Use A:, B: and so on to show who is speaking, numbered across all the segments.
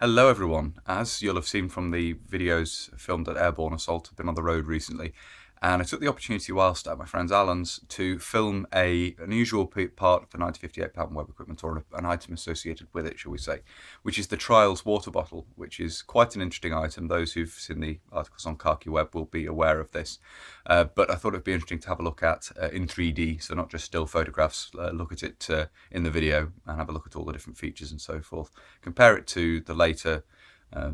A: Hello everyone. As you'll have seen from the videos filmed at Airborne Assault, I've been on the road recently, and I took the opportunity whilst at my friend's Alan's to film an unusual part of the 1958 pattern web equipment, or an item associated with it, shall we say, which is the Trials water bottle, which is quite an interesting item. Those who've seen the articles on Khaki Web will be aware of this, but I thought it'd be interesting to have a look at in 3D, so not just still photographs, look at it in the video and have a look at all the different features and so forth. Compare it to the later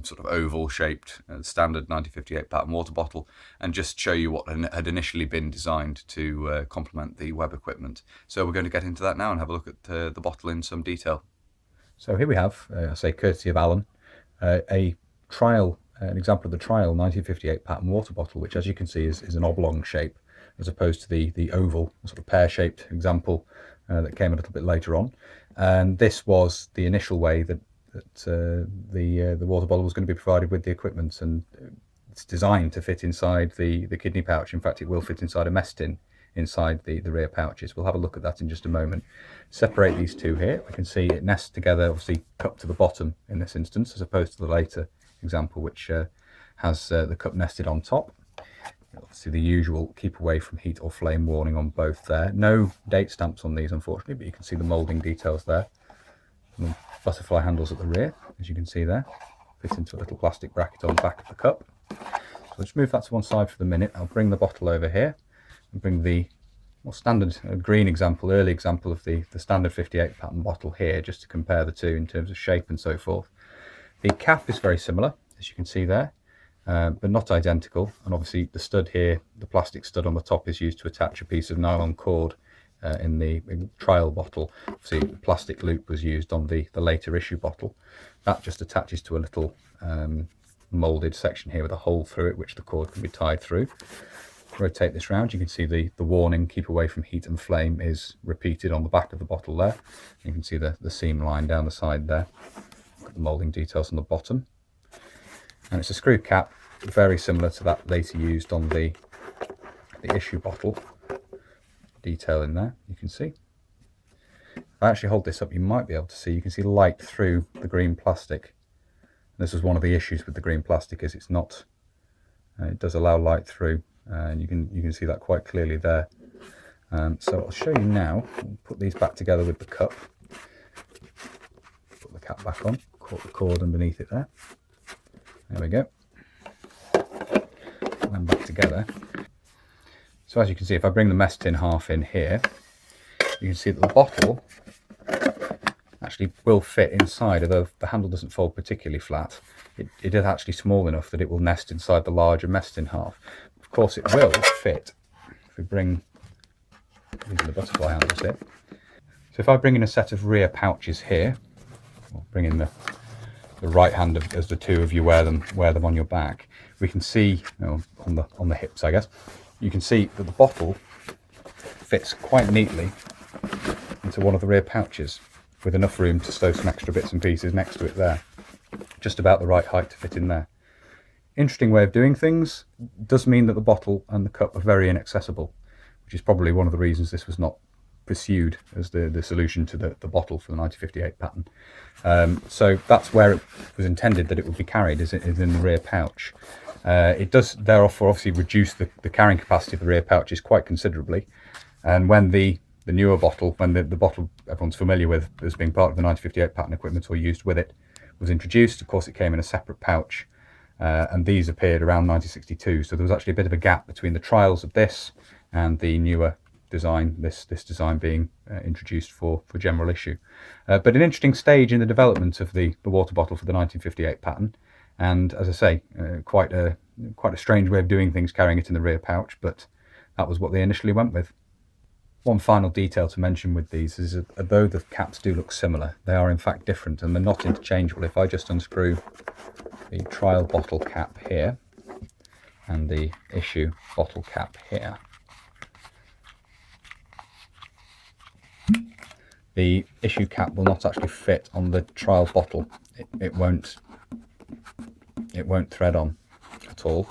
A: sort of oval shaped standard 1958 pattern water bottle, and just show you what had initially been designed to complement the web equipment. So we're going to get into that now and have a look at the bottle in some detail.
B: So here we have, I say courtesy of Alan, an example of the Trial 1958 pattern water bottle, which as you can see is an oblong shape as opposed to the oval sort of pear-shaped example that came a little bit later on. And this was the initial way that the water bottle was going to be provided with the equipment, and it's designed to fit inside the kidney pouch. In fact, it will fit inside a mess tin inside the rear pouches. We'll have a look at that in just a moment. Separate these two here. We can see it nests together, obviously cup to the bottom in this instance, as opposed to the later example, which has the cup nested on top. Obviously the usual keep away from heat or flame warning on both there. No date stamps on these, unfortunately, but you can see the moulding details there. And the butterfly handles at the rear, as you can see there, fit into a little plastic bracket on the back of the cup. So I'll just move that to one side for the minute. I'll bring the bottle over here and bring the more standard green example, early example of the standard 58 pattern bottle here, just to compare the two in terms of shape and so forth. The cap is very similar, as you can see there, but not identical. And obviously the stud here, the plastic stud on the top, is used to attach a piece of nylon cord in the Trial bottle. Obviously the plastic loop was used on the later issue bottle. That just attaches to a little moulded section here with a hole through it, which the cord can be tied through. Rotate this round, you can see the warning, keep away from heat and flame, is repeated on the back of the bottle there. You can see the seam line down the side there. Got the moulding details on the bottom. And it's a screw cap, very similar to that later used on the issue bottle. Detail in there, you can see. If I actually hold this up, you might be able to see, you can see light through the green plastic. This is one of the issues with the green plastic, is it's not, it does allow light through, and you can see that quite clearly there. So I'll show you now. I'll put these back together with the cup. Put the cap back on, caught the cord underneath it there. There we go. And then back together. So as you can see, if I bring the mess tin half in here, you can see that the bottle actually will fit inside, although the handle doesn't fold particularly flat. It is actually small enough that it will nest inside the larger mess tin half. Of course it will fit if we bring, these are the butterfly handles here. So if I bring in a set of rear pouches here, or bring in the right hand as the two of you wear them on your back, we can see, on the hips I guess, you can see that the bottle fits quite neatly into one of the rear pouches, with enough room to stow some extra bits and pieces next to it there. Just about the right height to fit in there. Interesting way of doing things. Does mean that the bottle and the cup are very inaccessible, which is probably one of the reasons this was not pursued as the solution to the bottle for the 1958 pattern. So that's where it was intended that it would be carried, is in the rear pouch. It does therefore obviously reduce the carrying capacity of the rear pouches quite considerably, and when the newer bottle, when the bottle everyone's familiar with as being part of the 1958 pattern equipment or used with it, was introduced, of course it came in a separate pouch, and these appeared around 1962, so there was actually a bit of a gap between the trials of this and the newer design, this design being introduced for general issue. But an interesting stage in the development of the water bottle for the 1958 pattern, and as I say, quite a strange way of doing things, carrying it in the rear pouch, but that was what they initially went with. One final detail to mention with these is that although the caps do look similar, they are in fact different, and they're not interchangeable. If I just unscrew the Trial bottle cap here and the issue bottle cap here, the issue cap will not actually fit on the Trial bottle. It won't thread on at all.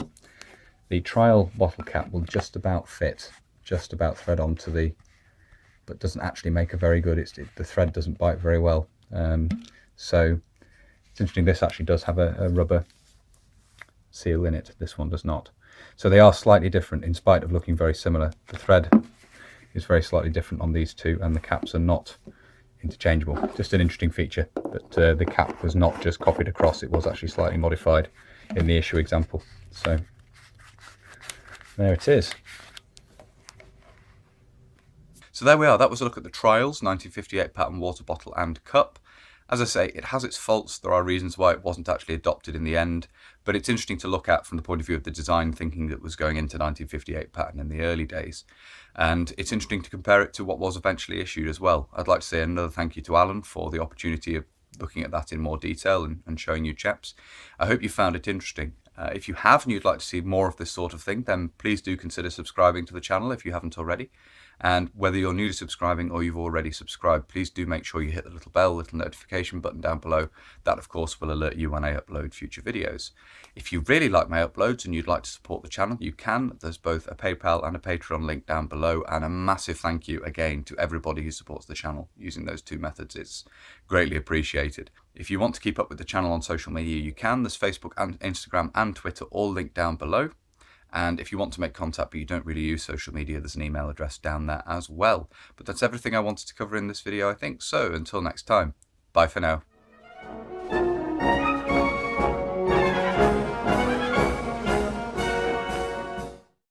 B: The Trial bottle cap will just about fit, just about thread onto the, but doesn't actually make a very good, the thread doesn't bite very well. So It's interesting, this actually does have a rubber seal in it. This one does not. So they are slightly different in spite of looking very similar. The thread is very slightly different on these two, and the caps are not interchangeable. Just an interesting feature, but the cap was not just copied across, it was actually slightly modified in the issue example. So there it is.
A: So there we are. That was a look at the Trials 1958 pattern water bottle and cup. As I say, it has its faults. There are reasons why it wasn't actually adopted in the end, but it's interesting to look at from the point of view of the design thinking that was going into 1958 pattern in the early days. And it's interesting to compare it to what was eventually issued as well. I'd like to say another thank you to Alan for the opportunity of looking at that in more detail and showing you chaps. I hope you found it interesting. If you have and you'd like to see more of this sort of thing, then please do consider subscribing to the channel if you haven't already. And whether you're new to subscribing or you've already subscribed, please do make sure you hit the little bell, little notification button down below. That, of course, will alert you when I upload future videos. If you really like my uploads and you'd like to support the channel, you can. There's both a PayPal and a Patreon link down below. And a massive thank you again to everybody who supports the channel using those two methods. It's greatly appreciated. If you want to keep up with the channel on social media, you can. There's Facebook and Instagram and Twitter all linked down below. And if you want to make contact but you don't really use social media, there's an email address down there as well. But that's everything I wanted to cover in this video, I think. So until next time, bye for now.